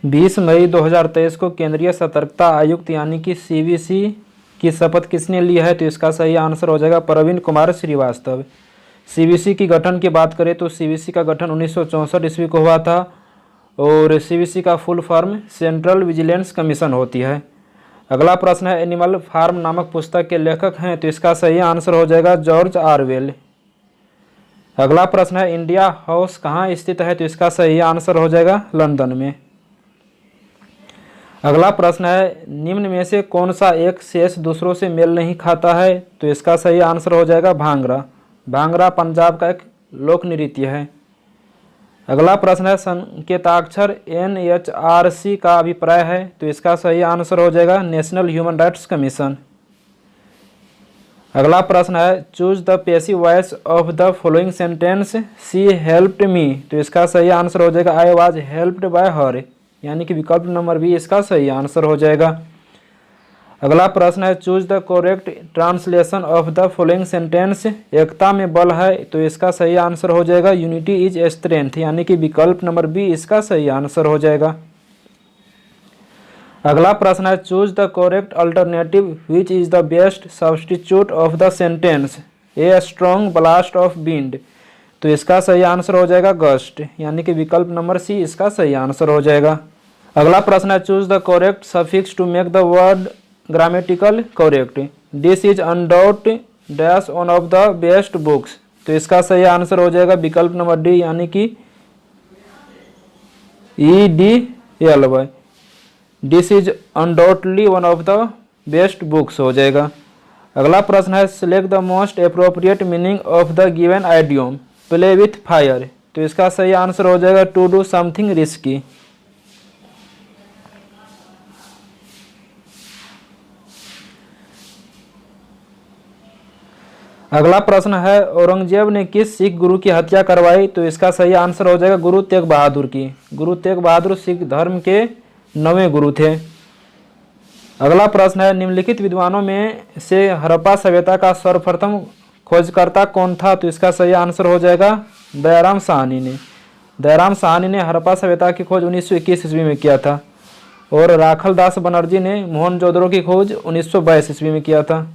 20 मई 2023 को केंद्रीय सतर्कता आयुक्त यानी कि सीवीसी की शपथ किसने ली है? तो इसका सही आंसर हो जाएगा प्रवीण कुमार श्रीवास्तव। सीवीसी की गठन की बात करें तो सीवीसी का गठन 1964 ईस्वी को हुआ था और सीवीसी का full form central vigilance commission होती है। अगला प्रश्न है, एनिमल फार्म नामक पुस्तक के लेखक हैं? तो इसका सही आंसर हो जाएगा जॉर्ज ऑरवेल। अगला प्रश्न है, इंडिया हाउस कहाँ स्थित है? तो इसका सही आंसर हो जाएगा लंदन में। अगला प्रश्न है, निम्न में से कौन सा एक शेष दूसरों से मेल नहीं खाता है? तो इसका सही आंसर हो जाएगा भांगड़ा। भांगड़ा पंजाब का एक लोक नृत्य है। अगला प्रश्न है, संकेताक्षर NHRC का अभिप्राय है? तो इसका सही आंसर हो जाएगा नेशनल ह्यूमन राइट्स कमीशन। अगला प्रश्न है, choose the passive voice of the following sentence she helped me. तो इसका सही आंसर हो जाएगा आई वॉज हेल्प्ड बाय हर, यानी कि विकल्प नंबर बी इसका सही आंसर हो जाएगा। अगला प्रश्न है, choose the correct translation of the following sentence एकता में बल है? तो इसका सही आंसर हो जाएगा यूनिटी इज स्ट्रेंथ, यानी कि विकल्प नंबर बी इसका सही आंसर हो जाएगा। अगला प्रश्न है, choose the correct alternative which is the best substitute of the sentence a strong blast of wind. तो इसका सही आंसर हो जाएगा गस्ट, यानी कि विकल्प नंबर सी इसका सही आंसर हो जाएगा। अगला प्रश्न है, choose the correct suffix to make the word grammatical correct. This is undoubt dash one of the best books. तो इसका सही आंसर हो जाएगा विकल्प नंबर डी, यानी कि EDLY। This is undoubtedly one of the best books हो जाएगा। अगला प्रश्न है, select the most appropriate meaning of the given idiom play with fire. तो इसका सही आंसर हो जाएगा टू डू समथिंग रिस्की। अगला प्रश्न है, औरंगजेब ने किस सिख गुरु की हत्या करवाई? तो इसका सही आंसर हो जाएगा गुरु तेग बहादुर की। गुरु तेग बहादुर सिख धर्म के 9वें गुरु थे। अगला प्रश्न है, निम्नलिखित विद्वानों में से हड़प्पा सभ्यता का सर्वप्रथम खोजकर्ता कौन था? तो इसका सही आंसर हो जाएगा दयाराम साहनी ने। दयाराम साहनी ने हड़प्पा सभ्यता की खोज 1921 ईस्वी में किया था और राखल दास बनर्जी ने मोहनजोदड़ो की खोज 1922 ईस्वी में किया था।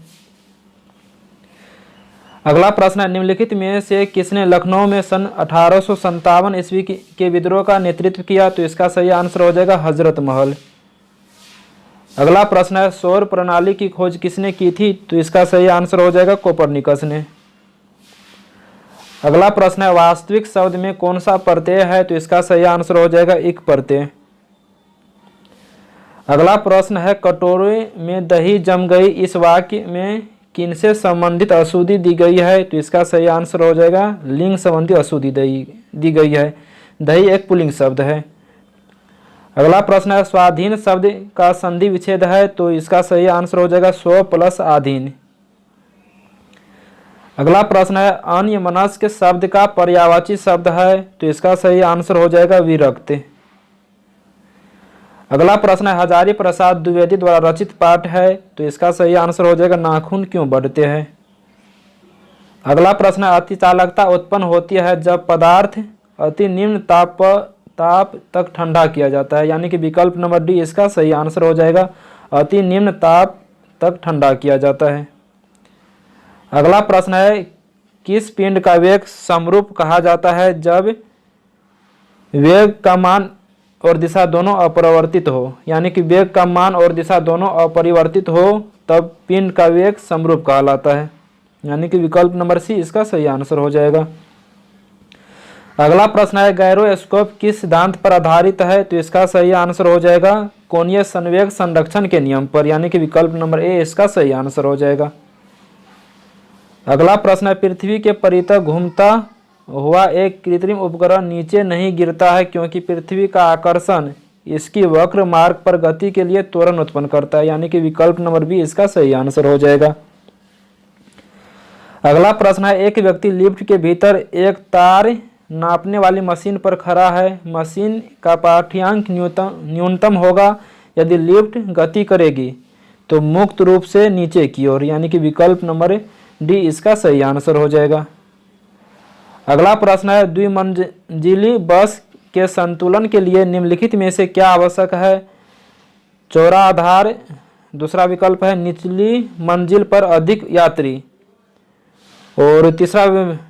अगला प्रश्न है, निम्नलिखित में से किसने लखनऊ में सन 1857 ईस्वी के विद्रोह का नेतृत्व किया? तो इसका सही आंसर हो जाएगा हजरत महल। अगला प्रश्न है, सौर प्रणाली की खोज किसने की थी? तो इसका सही आंसर हो जाएगा कोपरनिकस ने। अगला प्रश्न है, वास्तविक शब्द में कौन सा प्रत्यय है? तो इसका सही आंसर हो जाएगा इक प्रत्यय। अगला प्रश्न है, कटोरे में दही जम गई इस वाक्य में किनसे संबंधित अशुद्धि दी गई है? तो इसका सही आंसर हो जाएगा लिंग संबंधी अशुद्धि दी गई है। दही एक पुल्लिंग शब्द है। अगला प्रश्न है, स्वाधीन शब्द का संधि विच्छेद है? तो इसका सही आंसर हो जाएगा स्व प्लस आधीन। अगला प्रश्न है, अन्यमनस्क शब्द का पर्यायवाची शब्द है? तो इसका सही आंसर हो जाएगा विरक्त। अगला प्रश्न है, हजारी प्रसाद द्विवेदी द्वारा रचित पाठ है? तो इसका सही आंसर हो जाएगा नाखून क्यों बढ़ते हैं। अगला प्रश्न है, अति चालकता उत्पन्न होती है जब पदार्थ अति निम्न ताप तक ठंडा किया जाता है, यानी कि विकल्प नंबर डी इसका सही आंसर हो जाएगा अति निम्न ताप तक ठंडा किया जाता है। अगला प्रश्न है, किस पिंड का वेग समरूप कहा जाता है जब वेग का मान और दिशा दोनों अपरिवर्तित हो, यानी कि वेग का मान और दिशा दोनों अपरिवर्तित हो तब पिंड का वेग समरूप कहलाता है, यानी कि विकल्प नंबर सी इसका सही आंसर हो जाएगा। अगला प्रश्न है, गायरोस्कोप किस सिद्धांत पर आधारित है? तो इसका सही आंसर हो जाएगा कोणीय संवेग संरक्षण के नियम पर, यानी कि विकल्प नंबर ए इसका सही आंसर हो जाएगा। अगला प्रश्न है, पृथ्वी के परितः घूमता हुआ एक कृत्रिम उपग्रह नीचे नहीं गिरता है क्योंकि पृथ्वी का आकर्षण इसकी वक्र मार्ग पर गति के लिए त्वरण उत्पन्न करता है, यानी कि विकल्प नंबर बी इसका सही आंसर हो जाएगा। अगला प्रश्न है, एक व्यक्ति लिफ्ट के भीतर एक तार नापने वाली मशीन पर खड़ा है। मशीन का पाठ्यांक न्यूनतम होगा यदि लिफ्ट गति करेगी तो मुक्त रूप से नीचे की ओर, यानी कि विकल्प नंबर डी इसका सही आंसर हो जाएगा। अगला प्रश्न है, द्विमंजिली बस के संतुलन के लिए निम्नलिखित में से क्या आवश्यक है? चौड़ा आधार, दूसरा विकल्प है निचली मंजिल पर अधिक यात्री, और तीसरा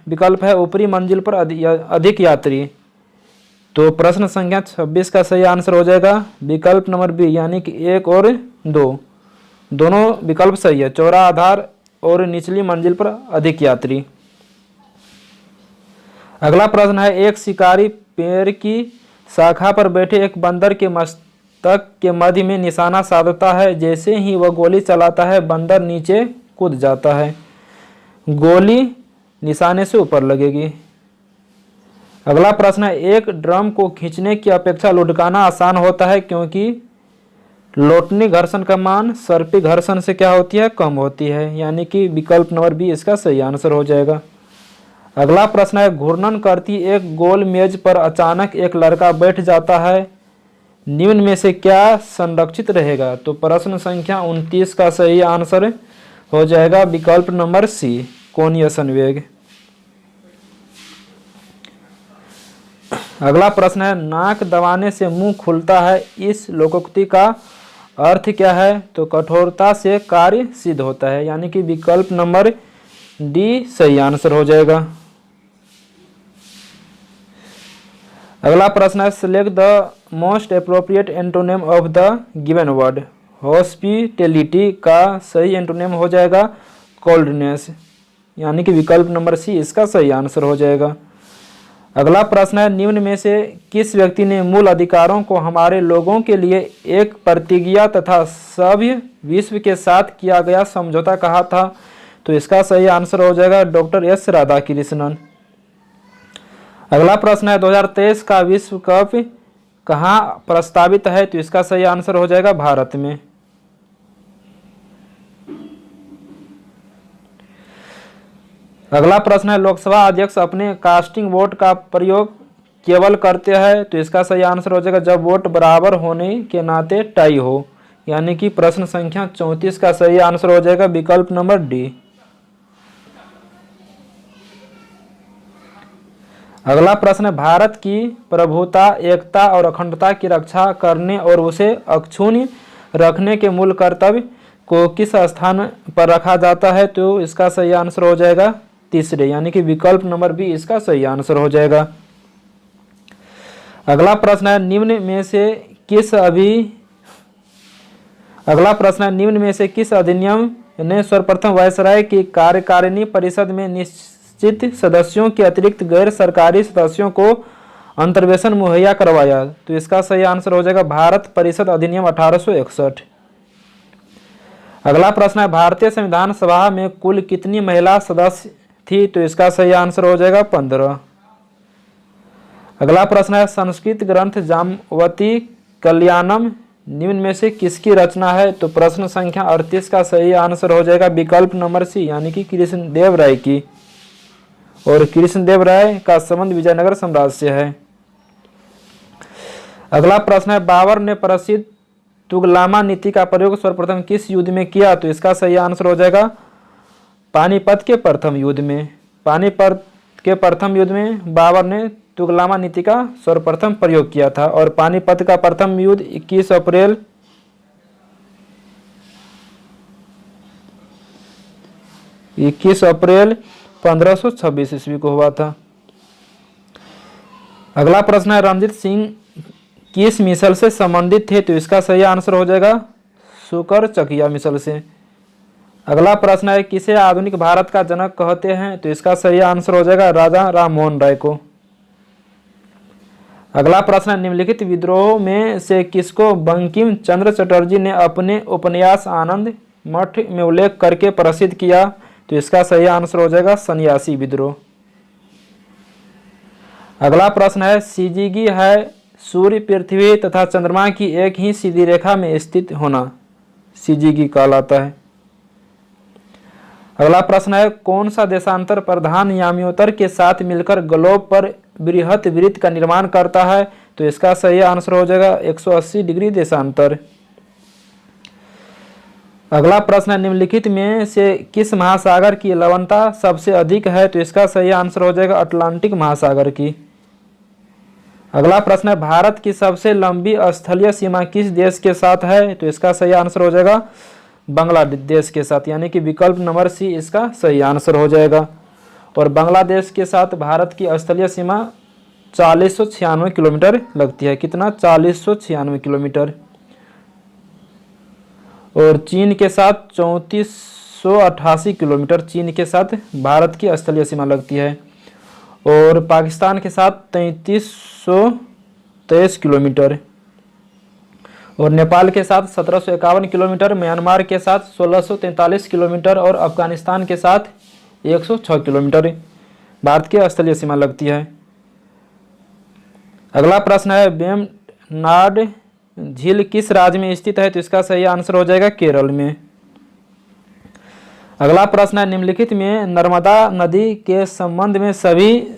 विकल्प है ऊपरी मंजिल पर अधिक यात्री। तो प्रश्न संख्या 26 का सही आंसर हो जाएगा विकल्प नंबर बी, यानी कि 1 और 2 दोनों विकल्प सही है, चौड़ा आधार और निचली मंजिल पर अधिक यात्री। अगला प्रश्न है, एक शिकारी पेड़ की शाखा पर बैठे एक बंदर के मस्तक के मध्य में निशाना साधता है। जैसे ही वह गोली चलाता है बंदर नीचे कूद जाता है। गोली निशाने से ऊपर लगेगी। अगला प्रश्न है, एक ड्रम को खींचने की अपेक्षा लुढ़काना आसान होता है क्योंकि लोटनी घर्षण का मान सर्पी घर्षण से क्या होती है? कम होती है, यानी कि विकल्प नंबर बी इसका सही आंसर हो जाएगा। अगला प्रश्न है, घूर्णन करती एक गोल मेज पर अचानक एक लड़का बैठ जाता है, निम्न में से क्या संरक्षित रहेगा? तो प्रश्न संख्या 29 का सही आंसर हो जाएगा विकल्प नंबर सी, कोणीय संवेग। अगला प्रश्न है, नाक दबाने से मुंह खुलता है, इस लोकोक्ति का अर्थ क्या है? तो कठोरता से कार्य सिद्ध होता है, यानी कि विकल्प नंबर डी सही आंसर हो जाएगा। अगला प्रश्न है, select the most appropriate antonym of the given word. Hospitality का सही एंटोनिम हो जाएगा कोल्डनेस, यानी कि विकल्प नंबर सी इसका सही आंसर हो जाएगा। अगला प्रश्न है, निम्न में से किस व्यक्ति ने मूल अधिकारों को हमारे लोगों के लिए एक प्रतिज्ञा तथा सभ्य विश्व के साथ किया गया समझौता कहा था? तो इसका सही आंसर हो जाएगा डॉक्टर एस राधाकृष्णन। अगला प्रश्न है, 2023 का विश्व कप कहाँ प्रस्तावित है? तो इसका सही आंसर हो जाएगा भारत में। अगला प्रश्न है, लोकसभा अध्यक्ष अपने कास्टिंग वोट का प्रयोग केवल करते हैं? तो इसका सही आंसर हो जाएगा जब वोट बराबर होने के नाते टाई हो, यानी कि प्रश्न संख्या 34 का सही आंसर हो जाएगा विकल्प नंबर डी। अगला प्रश्न है, भारत की प्रभुता, एकता और अखंडता की रक्षा करने और उसे अक्षुण्ण रखने के मूल कर्तव्य को किस स्थान पर रखा जाता है? तो इसका सही आंसर हो जाएगा तीसरे, यानी कि विकल्प नंबर बी इसका सही आंसर हो जाएगा। अगला प्रश्न है, निम्न में से किस अधिनियम ने सर्वप्रथम वायसराय की कार्यकारिणी परिषद में निश्चित सदस्यों के अतिरिक्त गैर सरकारी सदस्यों को अंतर्वेशन मुहैया करवाया? तो इसका सही आंसर हो जाएगा भारत परिषद अधिनियम 1861। अगला प्रश्न है, भारतीय संविधान सभा में कुल कितनी महिला सदस्य थी? तो इसका सही आंसर हो जाएगा 15। अगला प्रश्न है, संस्कृत ग्रंथ जाम्बवती कल्याणम निम्न में से किसकी रचना है? तो प्रश्न संख्या 38 का सही आंसर हो जाएगा विकल्प नंबर सी, यानी कि कृष्णदेव राय की। और कृष्णदेव राय का संबंध विजयनगर साम्राज्य से है। अगला प्रश्न है, बाबर ने प्रसिद्ध तुगलामा नीति का प्रयोग सर्वप्रथम किस युद्ध में किया? तो इसका सही आंसर हो जाएगा पानीपत के प्रथम युद्ध में। पानीपत के प्रथम युद्ध में बाबर ने तुगलामा नीति का सर्वप्रथम प्रयोग किया था। और पानीपत का प्रथम युद्ध 21 अप्रैल 1526 ईस्वी को हुआ था। अगला प्रश्न है, रणजीत सिंह किस मिसल से संबंधित थे? तो इसका सही आंसर हो जाएगा शुकर चकिया मिसल से। अगला प्रश्न है, किसे आधुनिक भारत का जनक कहते हैं? तो इसका सही आंसर हो जाएगा राजा राममोहन राय को। अगला प्रश्न है, निम्नलिखित विद्रोह में से किसको बंकिम चंद्र चटर्जी ने अपने उपन्यास आनंद मठ में उल्लेख करके प्रसिद्ध किया? तो इसका सही आंसर हो जाएगा सन्यासी विद्रोह। अगला प्रश्न है, सीजीगी है सूर्य, पृथ्वी तथा चंद्रमा की एक ही सीधी रेखा में स्थित होना सीजीगी कहलाता है। अगला प्रश्न है, कौन सा देशांतर प्रधान यामियोत्तर के साथ मिलकर ग्लोब पर बृहत वृत्त का निर्माण करता है? तो इसका सही आंसर हो जाएगा 180 डिग्री देशांतर। अगला प्रश्न है, निम्नलिखित में से किस महासागर की लवणता सबसे अधिक है? तो इसका सही आंसर हो जाएगा अटलांटिक महासागर की। अगला प्रश्न है भारत की सबसे लंबी स्थलीय सीमा किस देश के साथ है? तो इसका सही आंसर हो जाएगा बांग्लादेश के साथ, यानी कि विकल्प नंबर सी इसका सही आंसर हो जाएगा। और बांग्लादेश के साथ भारत की स्थलीय सीमा 4096 किलोमीटर लगती है। कितना? 4096 किलोमीटर। और चीन के साथ 3488 किलोमीटर चीन के साथ भारत की स्थलीय सीमा लगती है। और पाकिस्तान के साथ 3323 किलोमीटर। और नेपाल के साथ 1751 किलोमीटर, म्यांमार के साथ 1643 किलोमीटर और अफगानिस्तान के साथ 106 किलोमीटर भारत की स्थलीय सीमा लगती है। अगला प्रश्न है वेम्बनाड झील किस राज्य में स्थित है? तो इसका सही आंसर हो जाएगा केरल में। अगला प्रश्न है निम्नलिखित में नर्मदा नदी के संबंध में सभी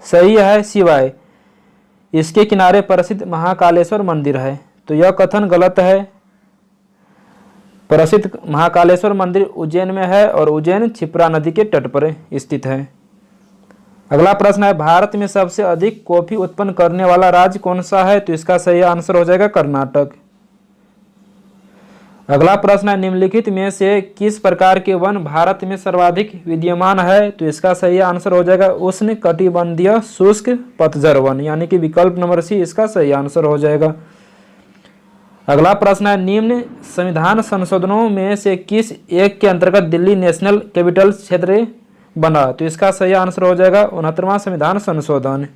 सही है सिवाय इसके किनारे प्रसिद्ध महाकालेश्वर मंदिर है। तो यह कथन गलत है। प्रसिद्ध महाकालेश्वर मंदिर उज्जैन में है और उज्जैन क्षिप्रा नदी के तट पर स्थित है। अगला प्रश्न है भारत में सबसे अधिक कॉफी उत्पन्न करने वाला राज्य कौन सा है? तो इसका सही आंसर हो जाएगा कर्नाटक। अगला प्रश्न है निम्नलिखित में से किस प्रकार के वन भारत में सर्वाधिक विद्यमान है? तो इसका सही आंसर हो जाएगा उष्ण कटिबंधीय शुष्क पतझड़ वन, यानी कि विकल्प नंबर सी इसका सही आंसर हो जाएगा। अगला प्रश्न है निम्न संविधान संशोधनों में से किस एक के अंतर्गत दिल्ली नेशनल कैपिटल क्षेत्र बना? तो इसका सही आंसर हो जाएगा 69वां संविधान संशोधन।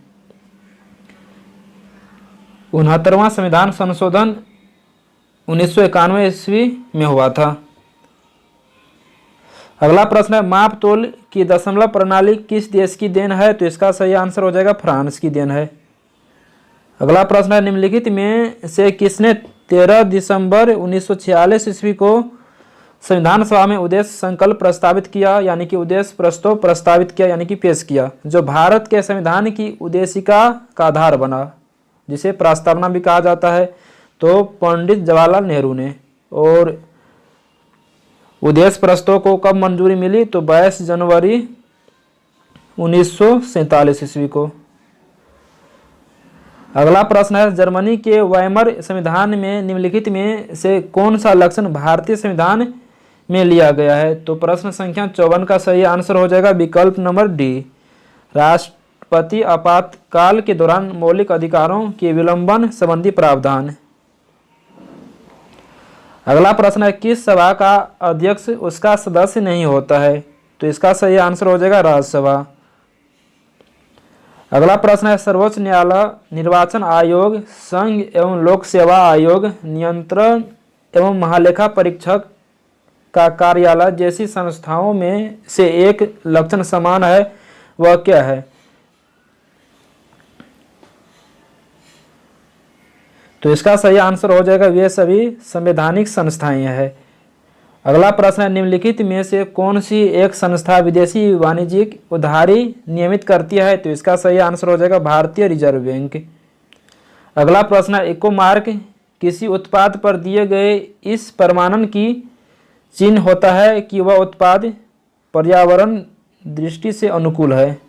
69वां संविधान संशोधन 1991 ईस्वी में हुआ था। अगला प्रश्न है माप तोल की दशमलव प्रणाली किस देश की देन है? तो इसका सही आंसर हो जाएगा फ्रांस की देन है। अगला प्रश्न है निम्नलिखित में से किसने 13 दिसंबर 1946 ईस्वी को संविधान सभा में उद्देश्य संकल्प प्रस्तावित किया, यानी कि उद्देश्य प्रस्ताव प्रस्तावित किया, यानी कि पेश किया, जो भारत के संविधान की उद्देशिका का आधार बना, जिसे प्रस्तावना भी कहा जाता है? तो पंडित जवाहरलाल नेहरू ने। और उद्देश्य प्रस्ताव को कब मंजूरी मिली? तो 22 जनवरी 1947 ईस्वी को। अगला प्रश्न है जर्मनी के वाइमर संविधान में निम्नलिखित में से कौन सा लक्षण भारतीय संविधान में लिया गया है? तो प्रश्न संख्या 54 का सही आंसर हो जाएगा विकल्प नंबर डी, राष्ट्रपति आपातकाल के दौरान मौलिक अधिकारों के विलंबन संबंधी प्रावधान। अगला प्रश्न है किस सभा का अध्यक्ष उसका सदस्य नहीं होता है? तो इसका सही आंसर हो जाएगा राज्यसभा। अगला प्रश्न है सर्वोच्च न्यायालय, निर्वाचन आयोग, संघ एवं लोक सेवा आयोग, नियंत्रण एवं महालेखा परीक्षक का कार्यालय जैसी संस्थाओं में से एक लक्षण समान है, वह क्या है? तो इसका सही आंसर हो जाएगा वे सभी संवैधानिक संस्थाएं हैं। अगला प्रश्न है निम्नलिखित में से कौन सी एक संस्था विदेशी वाणिज्यिक उधारी नियमित करती है? तो इसका सही आंसर हो जाएगा भारतीय रिजर्व बैंक। अगला प्रश्न है इको मार्क किसी उत्पाद पर दिए गए इस प्रमाणन की चिन्ह होता है कि वह उत्पाद पर्यावरण दृष्टि से अनुकूल है।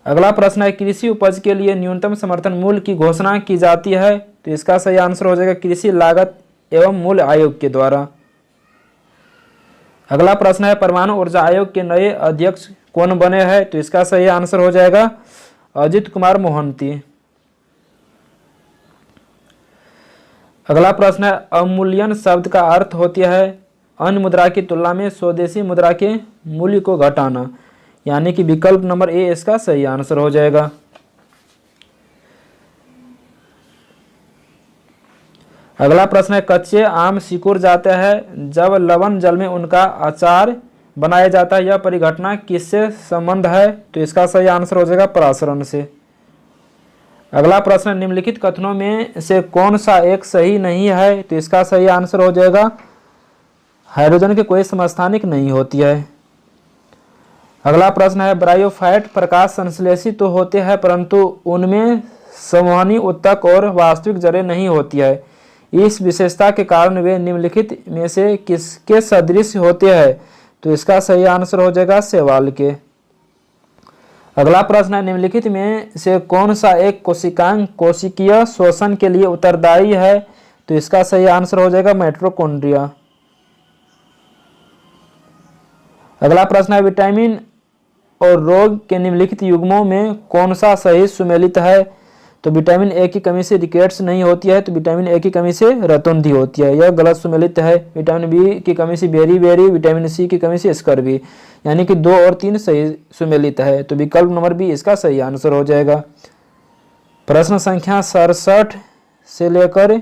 अगला प्रश्न है कृषि उपज के लिए न्यूनतम समर्थन मूल्य की घोषणा की जाती है? तो इसका सही आंसर हो जाएगा कृषि लागत एवं मूल्य आयोग के द्वारा। अगला प्रश्न है परमाणु ऊर्जा आयोग के नए अध्यक्ष कौन बने हैं? तो इसका सही आंसर हो जाएगा अजित कुमार मोहंती। अगला प्रश्न है अवमूल्यन शब्द का अर्थ होता है अन्य मुद्रा की तुलना में स्वदेशी मुद्रा के मूल्य को घटाना, यानी कि विकल्प नंबर ए इसका सही आंसर हो जाएगा। अगला प्रश्न है कच्चे आम सिकुड़ जाते हैं जब लवण जल में उनका अचार बनाया जाता है, यह परिघटना किससे संबंध है? तो इसका सही आंसर हो जाएगा परासरण से। अगला प्रश्न निम्नलिखित कथनों में से कौन सा एक सही नहीं है? तो इसका सही आंसर हो जाएगा हाइड्रोजन की कोई समस्थानिक नहीं होती है। अगला प्रश्न है ब्रायोफाइट प्रकाश संश्लेषी तो होते हैं परंतु उनमें संवहनी उत्तक और वास्तविक जड़ें नहीं होती है, इस विशेषता के कारण वे निम्नलिखित में से किसके सदृश होते हैं? तो इसका सही आंसर हो जाएगा शैवाल के। अगला प्रश्न है, निम्नलिखित में से कौन सा एक कोशिकांग कोशिकीय शोषण के लिए उत्तरदायी है? तो इसका सही आंसर हो जाएगा माइटोकॉन्ड्रिया। अगला प्रश्न है, विटामिन और रोग के निम्नलिखित युग्मों में कौन सा सही सुमेलित है? तो विटामिन ए की कमी से रिकेट्स नहीं होती है, तो विटामिन ए की कमी से रतौंधी होती है, यह गलत सुमेलित है। विटामिन बी की कमी से बेरी, विटामिन सी की कमी से स्कर्वी, यानी कि 2 और 3 सही सुमेलित है, तो विकल्प नंबर बी इसका सही आंसर हो जाएगा। प्रश्न संख्या 67 से लेकर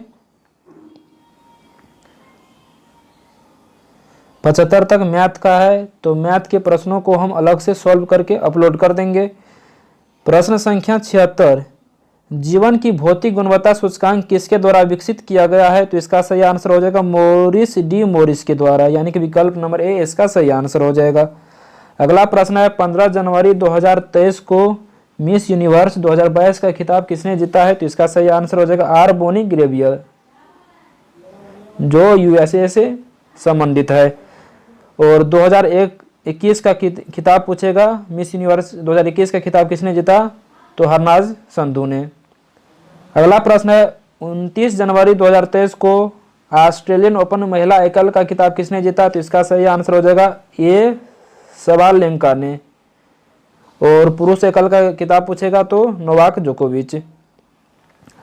75 तक मैथ का है, तो मैथ के प्रश्नों को हम अलग से सॉल्व करके अपलोड कर देंगे। प्रश्न संख्या 76, जीवन की भौतिक गुणवत्ता सूचकांक किसके द्वारा विकसित किया गया है? तो इसका सही आंसर हो जाएगा मॉरिस डी मॉरिस के द्वारा, यानी कि विकल्प नंबर ए इसका सही आंसर हो जाएगा। अगला प्रश्न है, 15 जनवरी 2023 को मिस यूनिवर्स 2022 का खिताब किसने जीता है? तो इसका सही आंसर हो जाएगा आर बोनी ग्रेवियर, जो यूएसए से संबंधित है। और 2021 का खिताब पूछेगा, मिस यूनिवर्स 2021 का खिताब किसने जीता? तो हरनाज संधू ने। अगला प्रश्न है, 29 जनवरी 2023 को ऑस्ट्रेलियन ओपन महिला एकल का खिताब किसने जीता? तो इसका सही आंसर हो जाएगा ए सबालेंका ने। और पुरुष एकल का खिताब पूछेगा तो नोवाक जोकोविच।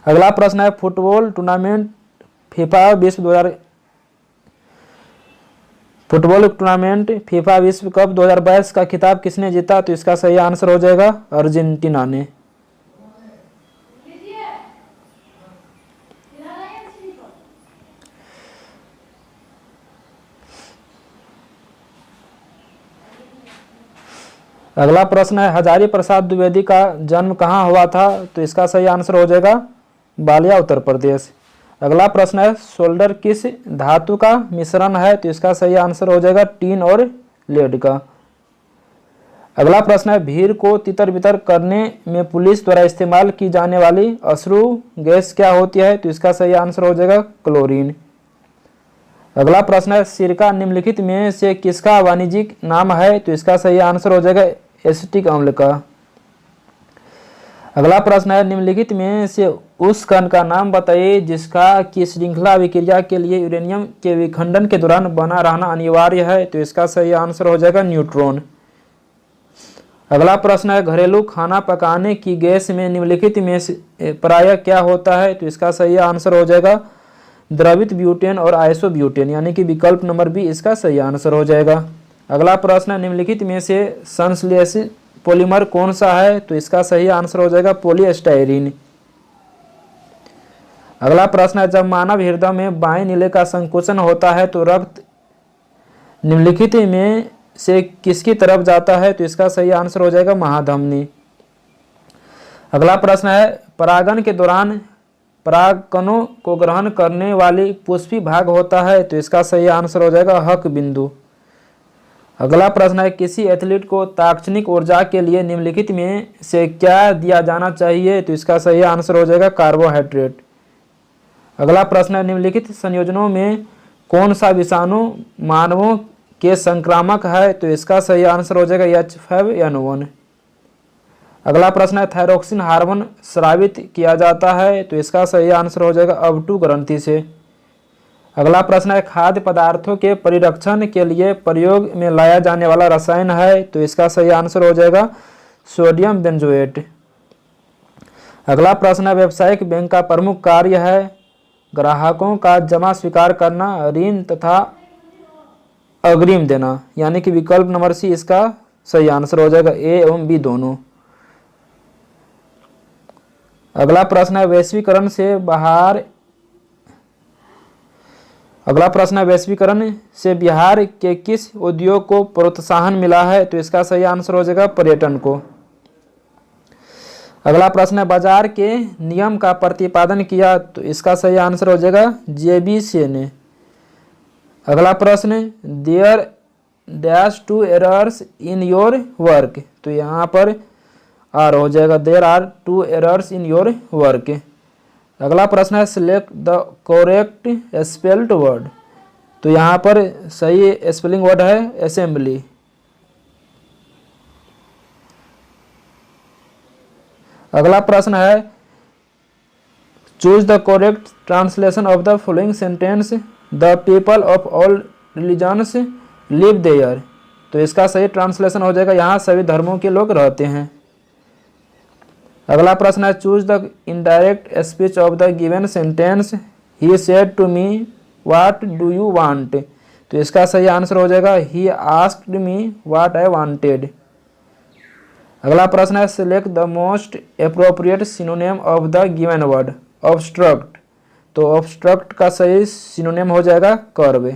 अगला प्रश्न है, फुटबॉल टूर्नामेंट फीफा विश्व कप 2022 का खिताब किसने जीता? तो इसका सही आंसर हो जाएगा अर्जेंटीना ने। अगला प्रश्न है, हजारी प्रसाद द्विवेदी का जन्म कहाँ हुआ था? तो इसका सही आंसर हो जाएगा बालिया, उत्तर प्रदेश। अगला प्रश्न है, सोल्डर किस धातु का मिश्रण है? तो इसका सही आंसर हो जाएगा टीन और लेड का। अगला प्रश्न है, भीड़ को तितर बितर करने में पुलिस द्वारा इस्तेमाल की जाने वाली अश्रु गैस क्या होती है? तो इसका सही आंसर हो जाएगा क्लोरीन। अगला प्रश्न है, सिरका निम्नलिखित में से किसका वाणिज्यिक नाम है? तो इसका सही आंसर हो जाएगा एसिटिक अम्ल का। अगला प्रश्न है, निम्नलिखित में से उस कण का नाम बताइए जिसका की श्रृंखला अभिक्रिया के लिए यूरेनियम के विखंडन के दौरान बना रहना अनिवार्य है? तो इसका सही आंसर हो जाएगा न्यूट्रॉन। अगला प्रश्न है, घरेलू खाना पकाने की गैस में निम्नलिखित में से प्रायः क्या होता है? तो इसका सही आंसर हो जाएगा द्रवित ब्यूटेन और आइसोब्यूटेन, यानी कि विकल्प नंबर बी इसका सही आंसर हो जाएगा। अगला प्रश्न है, निम्नलिखित में से संश्लेषित पॉलीमर कौन सा है? तो इसका सही आंसर हो जाएगा पॉलीस्टाइरीन। अगला प्रश्न है, जब मानव हृदय में बाएं नीले का संकुचन होता है तो रक्त निम्नलिखित में से किसकी तरफ जाता है? तो इसका सही आंसर हो जाएगा महाधमनी। अगला प्रश्न है, परागन के दौरान परागकणों को ग्रहण करने वाली पुष्पी भाग होता है? तो इसका सही आंसर हो जाएगा हक बिंदु। अगला प्रश्न है, किसी एथलीट को तात्क्षणिक ऊर्जा के लिए निम्नलिखित में से क्या दिया जाना चाहिए? तो इसका सही आंसर हो जाएगा कार्बोहाइड्रेट। अगला प्रश्न है, निम्नलिखित संयोजनों में कौन सा विषाणु मानवों के संक्रामक है? तो इसका सही आंसर हो जाएगा H5N1। अगला प्रश्न है, थायरोक्सिन हार्मोन स्रावित किया जाता है? तो इसका सही आंसर हो जाएगा अवटु ग्रंथि से। अगला प्रश्न है, खाद्य पदार्थों के परिरक्षण के लिए प्रयोग में लाया जाने वाला रसायन है? तो इसका सही आंसर हो जाएगा सोडियम बेंजोएट। अगला प्रश्न है, व्यावसायिक बैंक का प्रमुख कार्य है ग्राहकों का जमा स्वीकार करना, ऋण तथा अग्रिम देना, यानी कि विकल्प नंबर सी इसका सही आंसर हो जाएगा, ए एवं बी दोनों। अगला प्रश्न है, वैश्वीकरण से बिहार के किस उद्योग को प्रोत्साहन मिला है? तो इसका सही आंसर हो जाएगा पर्यटन को। अगला प्रश्न है, बाजार के नियम का प्रतिपादन किया? तो इसका सही आंसर हो जाएगा JBC ने। अगला प्रश्न, there dash two errors in your work? तो यहाँ पर आर हो जाएगा, there are 2 errors in your work. अगला प्रश्न है, select the correct spelled word? तो यहाँ पर सही स्पेलिंग वर्ड है असेंबली। अगला प्रश्न है choose the correct translation of the following sentence the people of all religions live there. तो इसका सही ट्रांसलेशन हो जाएगा यहाँ सभी धर्मों के लोग रहते हैं। अगला प्रश्न है choose the indirect speech of the given sentence he said to me what do you want. तो इसका सही आंसर हो जाएगा he asked me what I wanted. अगला प्रश्न है select the most appropriate synonym of the given word obstruct. तो obstruct का सही सिनोनिम हो जाएगा कर्व।